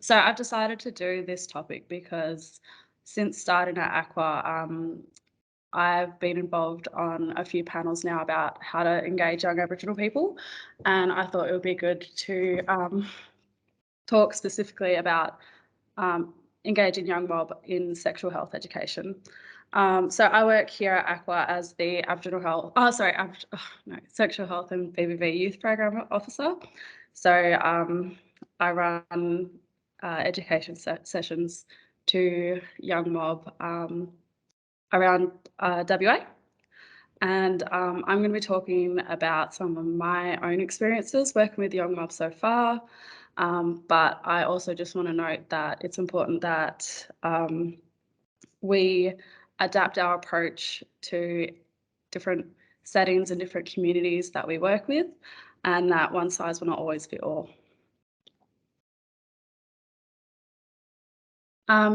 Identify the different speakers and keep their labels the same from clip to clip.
Speaker 1: So I've decided to do this topic because since starting at Aqua, I've been involved on a few panels now about how to engage young Aboriginal people, and I thought it would be good to talk specifically about engaging young mob in sexual health education. So I work here at Aqua as the Sexual Health and BBV Youth Program Officer. So I run education sessions to young mob around WA. And I'm going to be talking about some of my own experiences working with young mob so far. But I also just want to note that it's important that we adapt our approach to different settings and different communities that we work with, and that one size will not always fit all.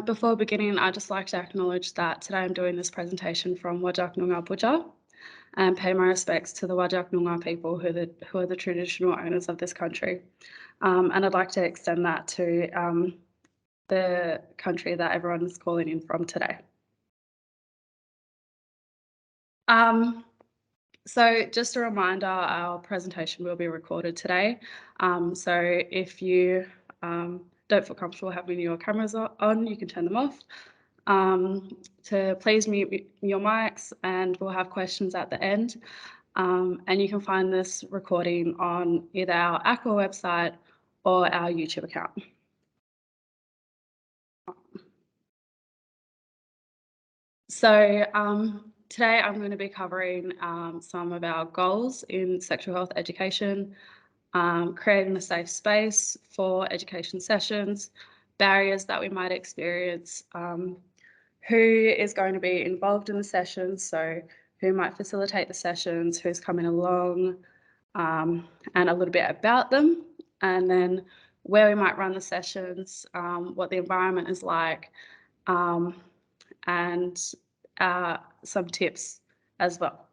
Speaker 1: Before beginning, I'd just like to acknowledge that today I'm doing this presentation from Whadjuk Noongar Budja and pay my respects to the Whadjuk Noongar people who are the traditional owners of this country. And I'd like to extend that to the country that everyone is calling in from today. So just a reminder, our presentation will be recorded today. So if you don't feel comfortable having your cameras on, you can turn them off. To please mute your mics, and we'll have questions at the end. And you can find this recording on either our Aqua website or our YouTube account. So today I'm going to be covering some of our goals in sexual health education, creating a safe space for education sessions, barriers that we might experience, who is going to be involved in the sessions, so who might facilitate the sessions, who's coming along, and a little bit about them, and then where we might run the sessions, what the environment is like, and some tips as well.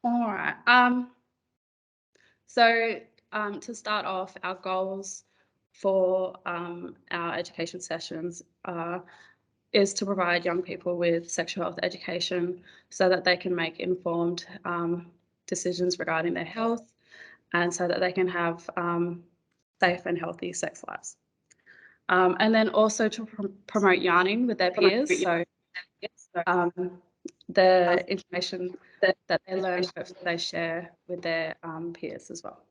Speaker 1: All right. So to start off, our goals for our education sessions is to provide young people with sexual health education so that they can make informed decisions regarding their health, and so that they can have safe and healthy sex lives. And then also to promote yarning with their peers. So the information that they learn, hopefully they share with their peers as well.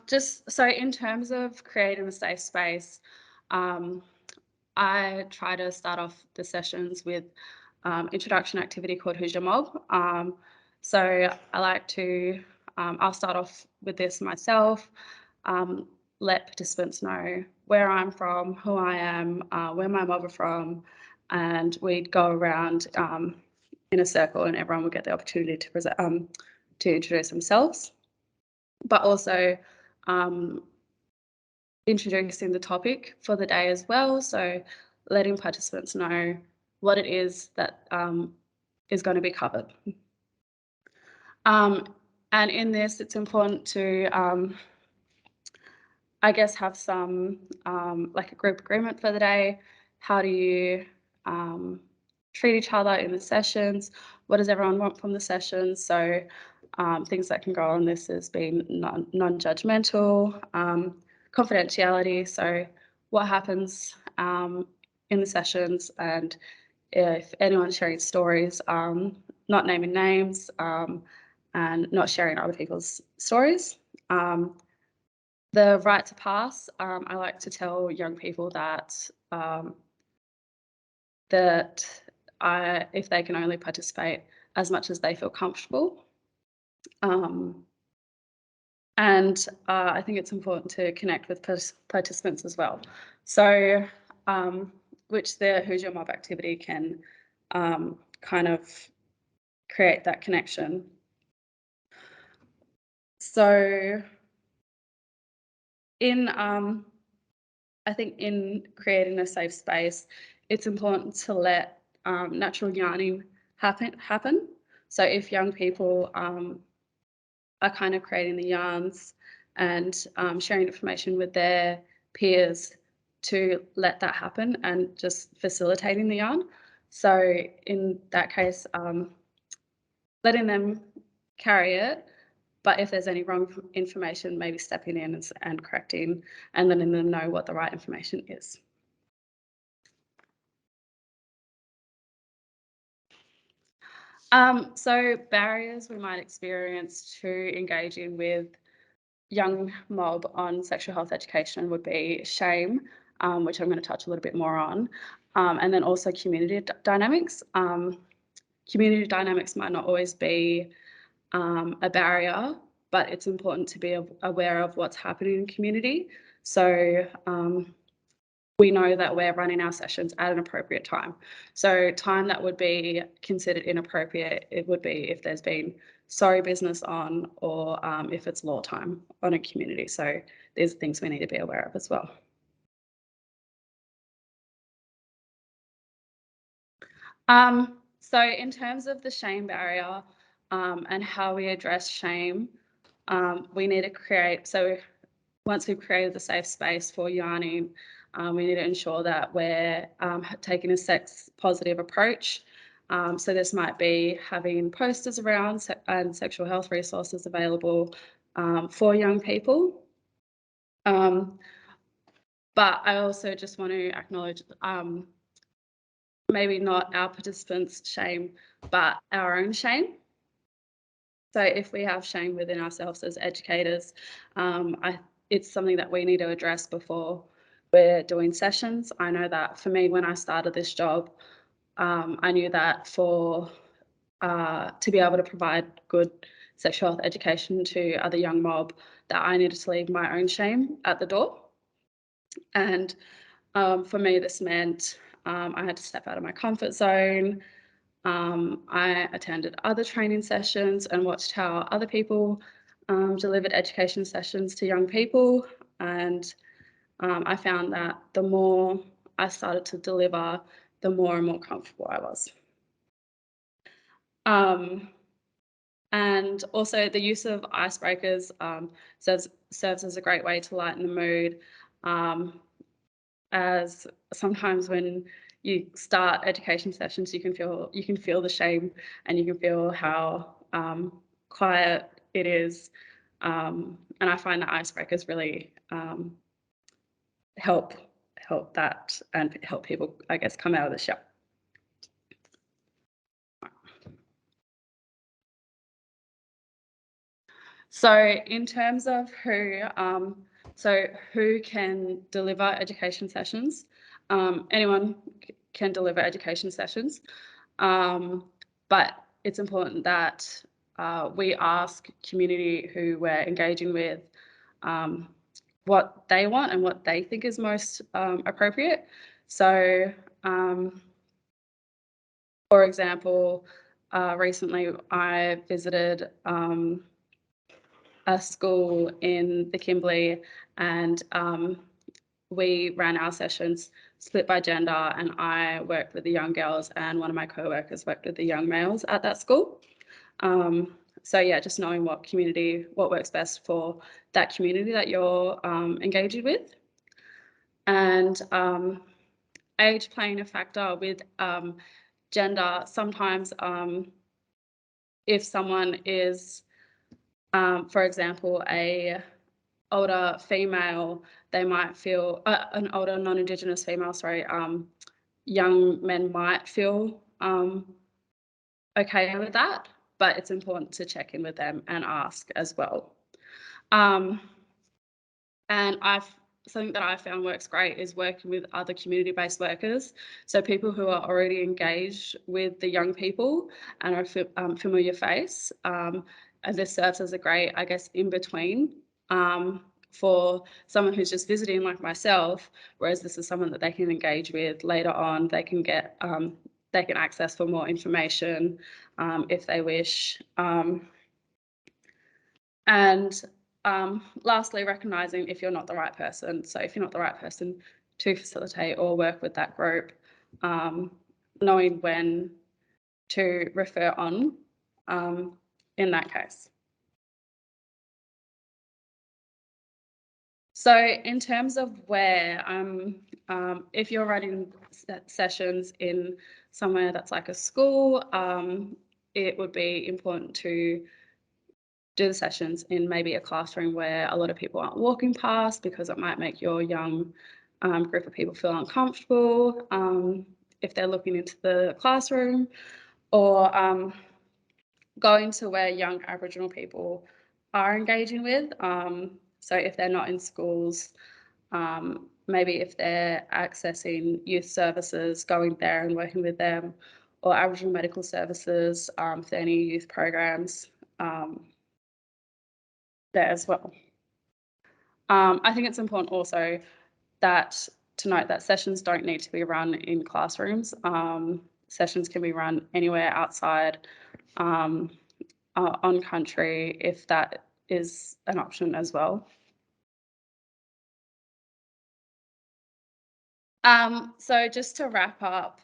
Speaker 1: Just so in terms of creating a safe space, I try to start off the sessions with introduction activity called Who's Your Mob. So I like to, I'll start off with this myself, let participants know where I'm from, who I am, where my mob are from, and we'd go around in a circle and everyone would get the opportunity to present, to introduce themselves, but also introducing the topic for the day as well. So letting participants know what it is that is going to be covered. And in this, it's important to, I guess, have some like a group agreement for the day. How do you treat each other in the sessions? What does everyone want from the sessions? So things that can go on this is being non-judgmental, confidentiality. So what happens in the sessions, and if anyone's sharing stories, not naming names, and not sharing other people's stories. The right to pass, I like to tell young people that if they can only participate as much as they feel comfortable. And I think it's important to connect with participants as well. So which the Who's Your Mob activity can kind of create that connection. So in, I think in creating a safe space, it's important to let natural yarning happen. So if young people are kind of creating the yarns and sharing information with their peers to let that happen and just facilitating the yarn. So in that case, letting them carry it, but if there's any wrong information, maybe stepping in and correcting and letting them know what the right information is. So barriers we might experience to engaging with young mob on sexual health education would be shame, which I'm going to touch a little bit more on, and then also community dynamics. Community dynamics might not always be a barrier, but it's important to be aware of what's happening in community. So we know that we're running our sessions at an appropriate time. So time that would be considered inappropriate, it would be if there's been sorry business on or if it's law time on a community. So these are things we need to be aware of as well. So in terms of the shame barrier and how we address shame, we need to create, so once we've created the safe space for yarning, we need to ensure that we're taking a sex positive approach. So this might be having posters around and sexual health resources available for young people. But I also just want to acknowledge maybe not our participants' shame, but our own shame. So if we have shame within ourselves as educators, it's something that we need to address before we're doing sessions. I know that for me, when I started this job, I knew that to be able to provide good sexual health education to other young mob, that I needed to leave my own shame at the door. And for me, this meant I had to step out of my comfort zone. I attended other training sessions and watched how other people delivered education sessions to young people. And I found that the more I started to deliver, the more and more comfortable I was. And also the use of icebreakers serves as a great way to lighten the mood. As sometimes when you start education sessions, you can feel the shame and you can feel how quiet it is. And I find that icebreakers really help that and help people, I guess, come out of the shell. So in terms of who can deliver education sessions, anyone can deliver education sessions, but it's important that we ask community who we're engaging with what they want and what they think is most appropriate. So, for example, recently I visited a school in the Kimberley, and we ran our sessions split by gender, and I worked with the young girls and one of my co-workers worked with the young males at that school. So yeah, just knowing what works best for that community that you're engaging with. And age playing a factor with gender. Sometimes if someone is, for example, a older female, they might feel an older non-Indigenous female, sorry, young men might feel okay with that, but it's important to check in with them and ask as well. And something that I found works great is working with other community-based workers. So people who are already engaged with the young people and are familiar face. And this serves as a great, I guess, in between for someone who's just visiting like myself, whereas this is someone that they can engage with later on. They can get, they can access for more information if they wish. And lastly, recognising if you're not the right person. So if you're not the right person to facilitate or work with that group, knowing when to refer on in that case. So in terms of where, if you're running sessions in somewhere that's like a school, it would be important to do the sessions in maybe a classroom where a lot of people aren't walking past, because it might make your young group of people feel uncomfortable if they're looking into the classroom, or going to where young Aboriginal people are engaging with. So if they're not in schools, maybe if they're accessing youth services, going there and working with them, or Aboriginal medical services, if there are any youth programs there as well. I think it's important also to note that sessions don't need to be run in classrooms. Sessions can be run anywhere outside on country if that is an option as well. So just to wrap up,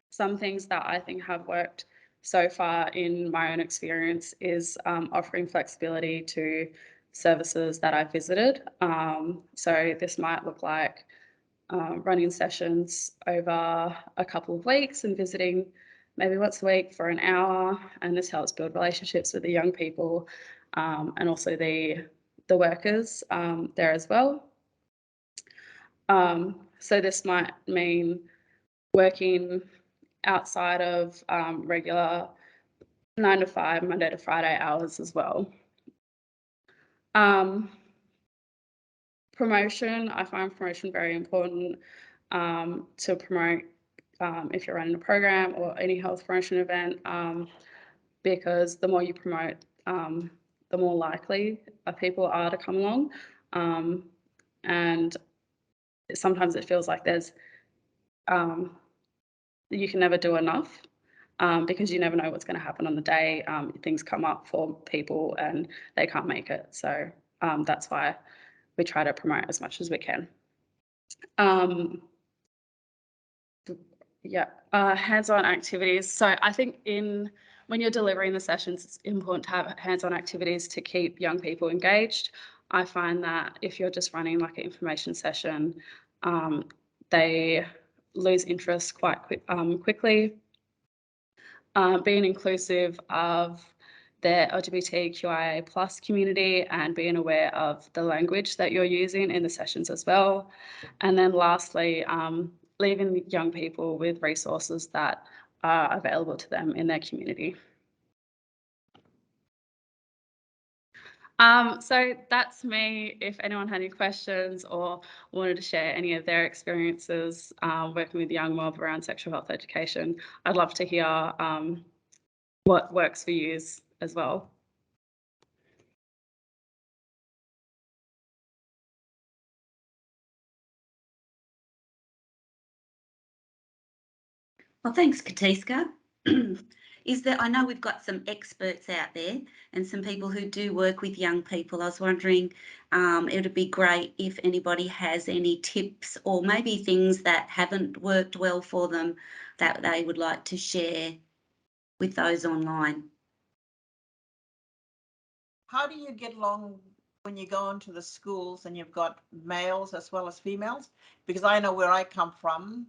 Speaker 1: some things that I think have worked so far in my own experience is offering flexibility to services that I've visited. So this might look like running sessions over a couple of weeks and visiting maybe once a week for an hour, and this helps build relationships with the young people and also the workers there as well. So this might mean working outside of regular 9 to 5, Monday to Friday hours as well. Promotion, I find promotion very important to promote if you're running a program or any health promotion event, because the more you promote, the more likely people are to come along. And sometimes it feels like there's you can never do enough because you never know what's going to happen on the day. Things come up for people and they can't make it. So that's why we try to promote as much as we can. Hands-on activities. So I think when you're delivering the sessions, it's important to have hands-on activities to keep young people engaged. I find that if you're just running like an information session, they lose interest quite quickly. Being inclusive of the LGBTQIA plus community and being aware of the language that you're using in the sessions as well. And then lastly, leaving young people with resources that are available to them in their community. So that's me. If anyone had any questions or wanted to share any of their experiences working with young mob around sexual health education, I'd love to hear what works for you as well.
Speaker 2: Well, thanks, Katiska. I know we've got some experts out there and some people who do work with young people. I was wondering, it would be great if anybody has any tips or maybe things that haven't worked well for them that they would like to share with those online.
Speaker 3: How do you get along when you go into the schools and you've got males as well as females? Because I know where I come from,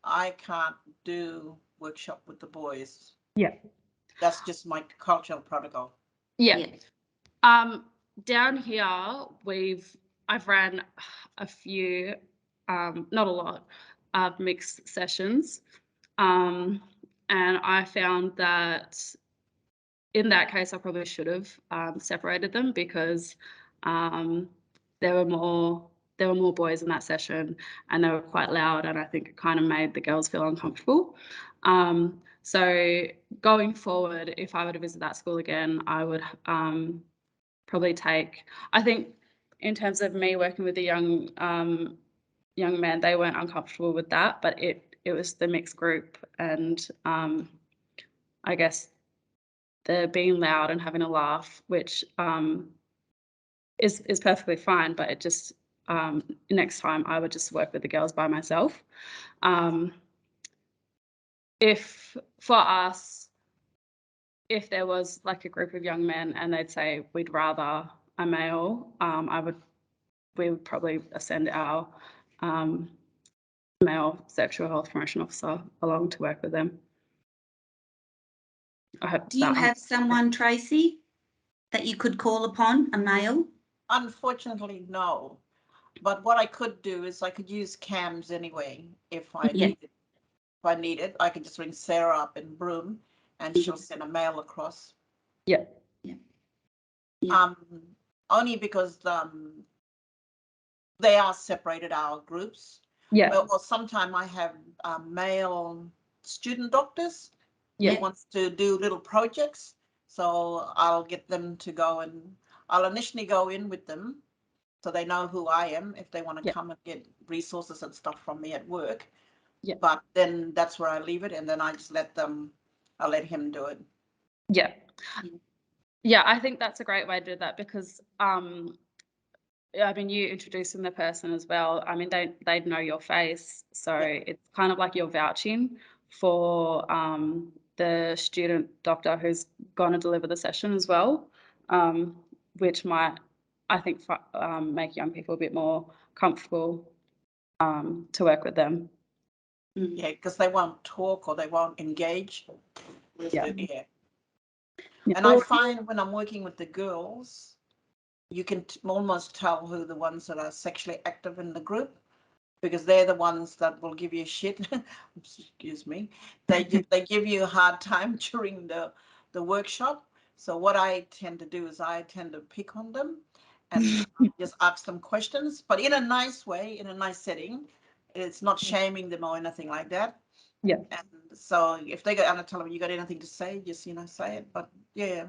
Speaker 3: I can't do workshop with the boys.
Speaker 1: Yeah.
Speaker 3: That's just my cultural protocol.
Speaker 1: Yeah. Down here, I've ran a few, not a lot, of mixed sessions, and I found that in that case, I probably should have separated them because there were more boys in that session, and they were quite loud, and I think it kind of made the girls feel uncomfortable. So going forward, if I were to visit that school again, I would probably I think in terms of me working with the young men, they weren't uncomfortable with that, but it was the mixed group, and I guess the being loud and having a laugh, which is perfectly fine, but it just next time I would just work with the girls by myself. if for us, if there was like a group of young men and they'd say we'd rather a male, we would probably send our male sexual health promotion officer along to work with them. I hope.
Speaker 2: Do you have someone, Tracy, that you could call upon, a male?
Speaker 3: Unfortunately, no. But what I could do is I could use cams anyway if I
Speaker 2: Yeah.
Speaker 3: needed. If I need it, I could just ring Sarah up in Broome and she'll send a mail across.
Speaker 1: Yeah.
Speaker 2: Yeah. Yeah.
Speaker 3: Only because they are separated, our groups.
Speaker 1: Yeah.
Speaker 3: Or sometimes I have male student doctors
Speaker 1: Yeah.
Speaker 3: who wants to do little projects. So I'll get them to go, and I'll initially go in with them so they know who I am if they want to
Speaker 1: Yeah.
Speaker 3: come and get resources and stuff from me at work.
Speaker 1: Yeah.
Speaker 3: But then that's where I leave it, and then I just let him do it.
Speaker 1: Yeah. Yeah, I think that's a great way to do that because I mean, you introducing the person as well. I mean, they'd know your face, so it's kind of like you're vouching for the student doctor who's going to deliver the session as well, which might, I think, make young people a bit more comfortable to work with them.
Speaker 3: Yeah, because they won't talk or they won't engage with
Speaker 1: Yeah.
Speaker 3: it. Yeah.
Speaker 1: Yeah.
Speaker 3: And I find when I'm working with the girls, you can almost tell who the ones that are sexually active in the group, because they're the ones that will give you shit. Excuse me. They give you a hard time during the workshop. So what I tend to do is I tend to pick on them and just ask them questions, but in a nice way, in a nice setting. It's not shaming them or anything like that.
Speaker 1: Yeah.
Speaker 3: And so if they go and I tell them, you got anything to say, just say it. But yeah,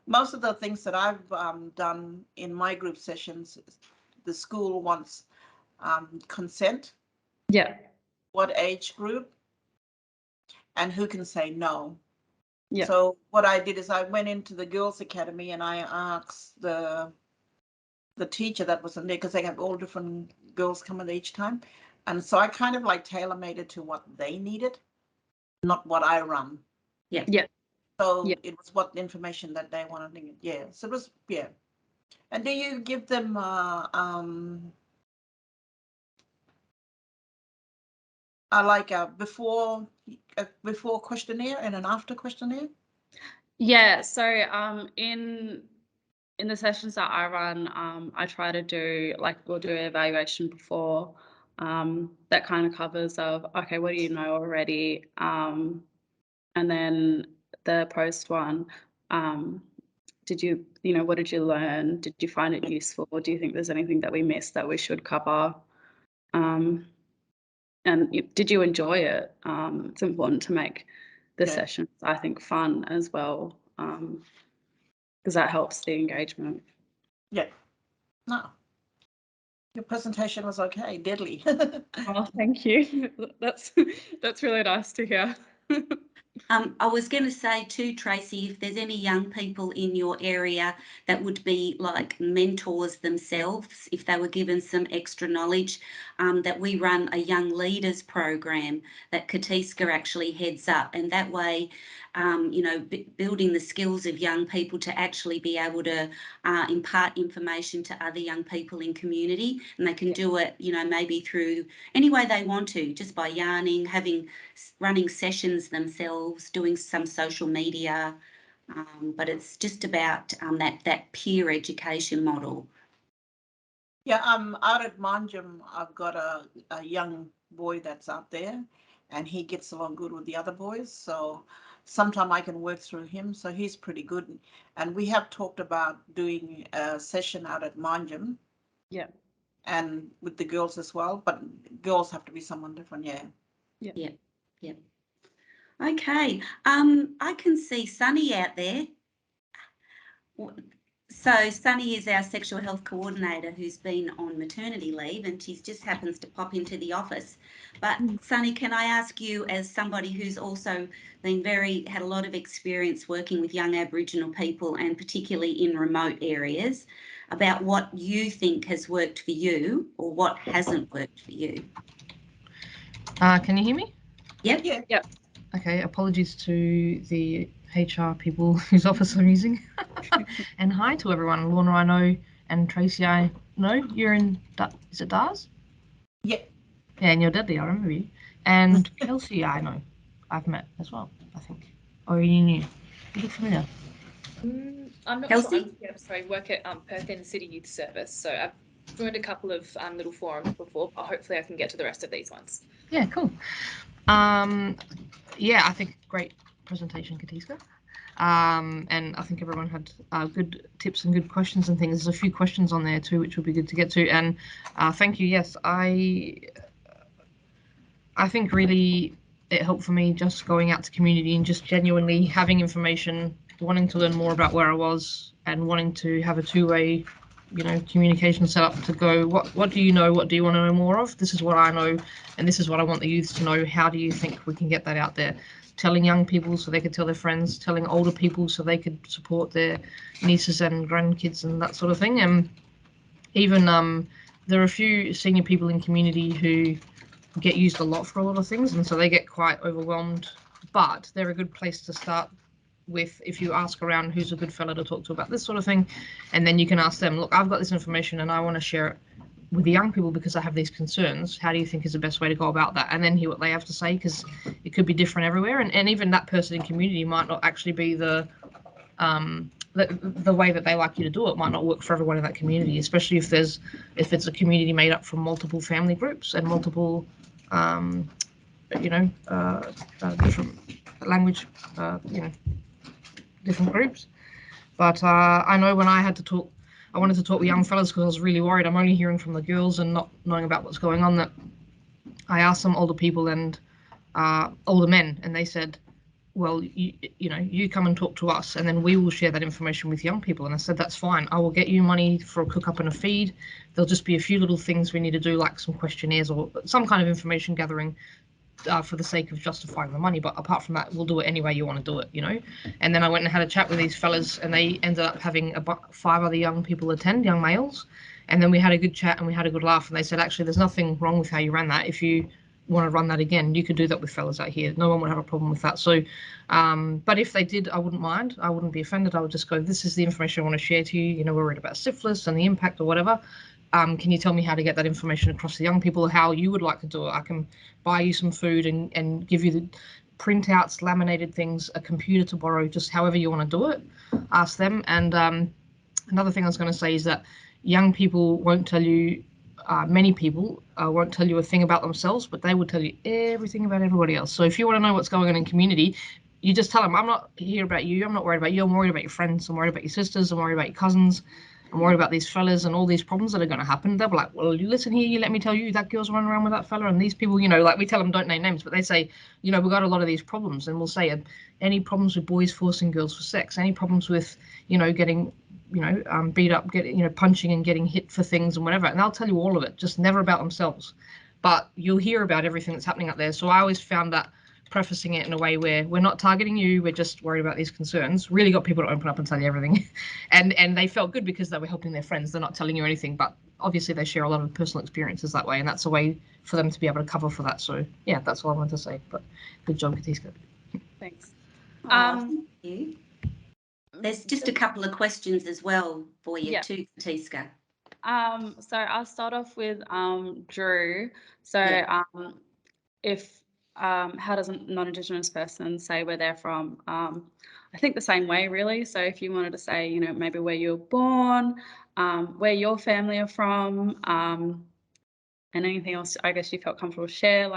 Speaker 3: most of the things that I've done in my group sessions, the school wants consent.
Speaker 1: Yeah.
Speaker 3: What age group and who can say no.
Speaker 1: Yeah.
Speaker 3: So what I did is I went into the girls' academy and I asked the teacher that was in there, because they have all different girls coming each time. And so I kind of like tailor-made it to what they needed, not what I run.
Speaker 2: Yeah.
Speaker 1: Yeah.
Speaker 3: So
Speaker 1: Yeah.
Speaker 3: it was what information that they wanted. Yeah. So it was, yeah. And do you give them like a before questionnaire and an after questionnaire?
Speaker 1: Yeah. So in the sessions that I run, I try to do, like, we'll do an evaluation before that kind of covers of, okay, what do you know already? And then the post one, did you know, what did you learn? Did you find it useful? Or do you think there's anything that we missed that we should cover? And did you enjoy it? It's important to make the sessions, I think, fun as well, because that helps the engagement.
Speaker 3: Yeah. No. Your presentation was okay. Deadly.
Speaker 1: Oh, thank you. That's really nice to hear.
Speaker 2: I was going to say too, Tracy, if there's any young people in your area that would be like mentors themselves, if they were given some extra knowledge, that we run a young leaders program that Katiska actually heads up, and that way, you know, building the skills of young people to actually be able to impart information to other young people in community, and they can do it, you know, maybe through any way they want to, just by yarning, running sessions themselves, doing some social media, but it's just about that peer education model.
Speaker 3: Yeah, out at Manjum, I've got a young boy that's out there, and he gets along good with the other boys. So sometime I can work through him. So he's pretty good. And we have talked about doing a session out at Manjum.
Speaker 1: Yeah.
Speaker 3: And with the girls as well, but girls have to be someone different. Yeah.
Speaker 2: Yeah. Yeah. Yeah. Okay. I can see Sunny out there. So Sunny is our sexual health coordinator who's been on maternity leave, and she just happens to pop into the office. But Sunny, can I ask you, as somebody who's also had a lot of experience working with young Aboriginal people, and particularly in remote areas, about what you think has worked for you or what hasn't worked for you?
Speaker 4: Can you hear me?
Speaker 2: Yep.
Speaker 3: Yeah.
Speaker 1: Yep.
Speaker 4: Okay, apologies to the HR people whose office I'm using. And hi to everyone. Lorna, I know, and Tracy, I know. You're in, is it Dars?
Speaker 3: Yeah.
Speaker 4: Yeah, and you're Deadly, I remember you. And Kelsey, I know. I've met as well, I think. Or are you new? You look familiar.
Speaker 5: I'm not
Speaker 2: Kelsey?
Speaker 5: sure. I work at Perth Inner City Youth Service, so I've joined a couple of little forums before, but hopefully I can get to the rest of these ones.
Speaker 4: Yeah, cool. Yeah, I think great presentation, Katiska. And I think everyone had good tips and good questions and things. There's a few questions on there too, which would be good to get to. And thank you. Yes, I think really it helped for me just going out to community and just genuinely having information, wanting to learn more about where I was, and wanting to have a two-way, communication set up to go, what do you know? What do you want to know more of? This is what I know, and this is what I want the youth to know. How do you think we can get that out there? Telling young people so they could tell their friends, telling older people so they could support their nieces and grandkids and that sort of thing. And even there are a few senior people in community who get used a lot for a lot of things, and so they get quite overwhelmed, but they're a good place to start with if you ask around who's a good fella to talk to about this sort of thing, and then you can ask them, look, I've got this information and I want to share it with the young people because I have these concerns. How do you think is the best way to go about that? And then hear what they have to say, because it could be different everywhere, and even that person in community might not actually be the way that they like you to do it might not work for everyone in that community, especially if it's a community made up from multiple family groups and multiple different language, different groups. But I know when I had to talk, I wanted to talk with young fellas because I was really worried. I'm only hearing from the girls and not knowing about what's going on, that I asked some older people and older men, and they said, well, you come and talk to us and then we will share that information with young people. And I said, that's fine. I will get you money for a cook up and a feed. There'll just be a few little things we need to do, like some questionnaires or some kind of information gathering for the sake of justifying the money. But apart from that, we'll do it any way you want to do it, And then I went and had a chat with these fellas, and they ended up having 5 other young people attend, young males. And then we had a good chat and we had a good laugh. And they said, actually, there's nothing wrong with how you ran that. If you want to run that again, you could do that with fellas out here. No one would have a problem with that. So, but if they did, I wouldn't mind. I wouldn't be offended. I would just go, this is the information I want to share to you. We're worried about syphilis and the impact or whatever. Can you tell me how to get that information across to young people, how you would like to do it? I can buy you some food and give you the printouts, laminated things, a computer to borrow, just however you want to do it. Ask them. And another thing I was going to say is that young people won't tell you, many people won't tell you a thing about themselves, but they will tell you everything about everybody else. So if you want to know what's going on in community, you just tell them, I'm not here about you, I'm not worried about you, I'm worried about your friends, I'm worried about your sisters, I'm worried about your cousins, I'm worried about these fellas and all these problems that are going to happen. They'll be like, well, you listen here, you let me tell you, that girl's running around with that fella and these people, like we tell them don't name names, but they say, we've got a lot of these problems, and we'll say, any problems with boys forcing girls for sex, any problems with, getting beat up, punching and getting hit for things and whatever. And they'll tell you all of it, just never about themselves. But you'll hear about everything that's happening out there. So I always found that prefacing it in a way where we're not targeting you, we're just worried about these concerns, really got people to open up and tell you everything. and they felt good because they were helping their friends. They're not telling you anything, but obviously they share a lot of personal experiences that way, and that's a way for them to be able to cover for that. So yeah, that's all I wanted to say. But good job, Katiska.
Speaker 1: Thanks.
Speaker 2: Thank you. There's just a couple of questions as well for you too, Katiska.
Speaker 1: So I'll start off with Drew. So if how does a non-Indigenous person say where they're from? I think the same way, really. So if you wanted to say, maybe where you were born, where your family are from, and anything else, I guess you felt comfortable to share.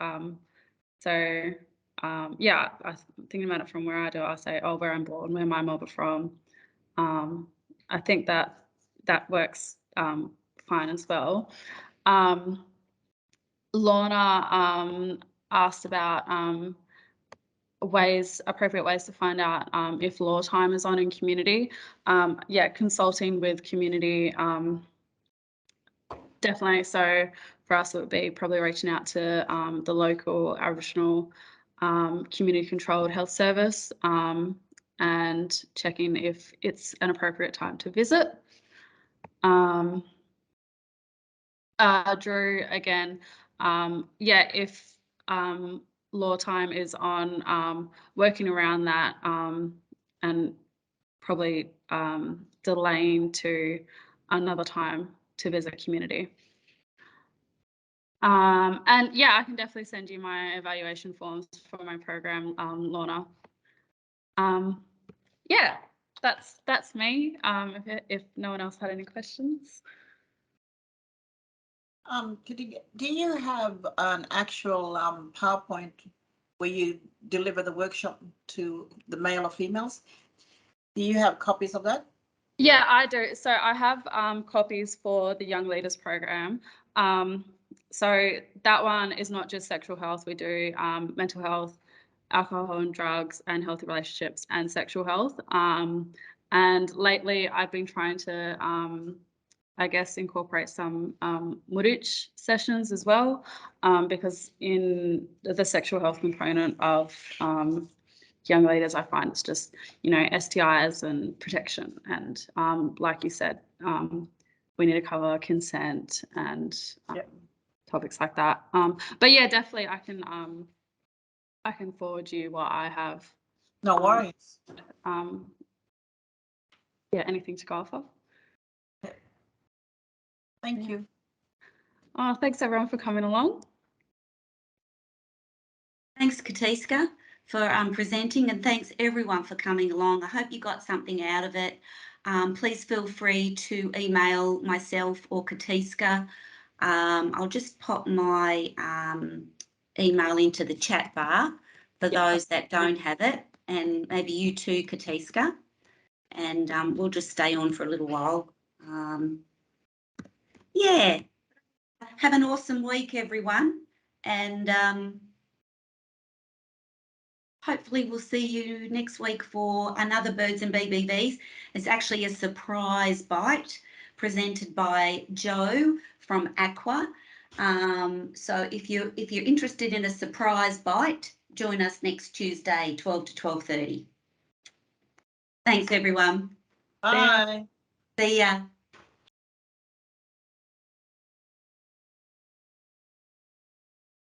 Speaker 1: I'm thinking about it from where I do. I'll say, where I'm born, where my mob are from. I think that works fine as well. Lorna asked about appropriate ways to find out if law time is on in community. Consulting with community, definitely. So for us, it would be probably reaching out to the local Aboriginal community-controlled health service and checking if it's an appropriate time to visit. Drew, again, if law time is on working around that and probably delaying to another time to visit community. And yeah, I can definitely send you my evaluation forms for my program, Lorna. Yeah, that's me. If no one else had any questions.
Speaker 3: Do you have an actual PowerPoint where you deliver the workshop to the male or females? Do you have copies of that?
Speaker 1: Yeah, I do. So I have copies for the Young Leaders program. So that one is not just sexual health. We do mental health, alcohol and drugs, and healthy relationships and sexual health. And lately I've been trying to, I guess, incorporate some Murich sessions as well, because in the sexual health component of young leaders, I find it's just, STIs and protection. And like you said, we need to cover consent and topics like that. But yeah, definitely I can forward you what I have.
Speaker 3: No worries.
Speaker 1: Yeah, anything to go off of.
Speaker 3: Thank you.
Speaker 1: Oh, thanks everyone for coming along.
Speaker 2: Thanks, Katiska, for presenting, and thanks everyone for coming along. I hope you got something out of it. Please feel free to email myself or Katiska. I'll just pop my email into the chat bar for those that don't have it, and maybe you too, Katiska, and we'll just stay on for a little while. Yeah, have an awesome week, everyone, and hopefully we'll see you next week for another Birds and BBBs. It's actually a surprise bite presented by Joe from Aqua. So if you're interested in a surprise bite, join us next Tuesday, 12 to 12:30. Thanks, everyone.
Speaker 3: Bye.
Speaker 2: See ya.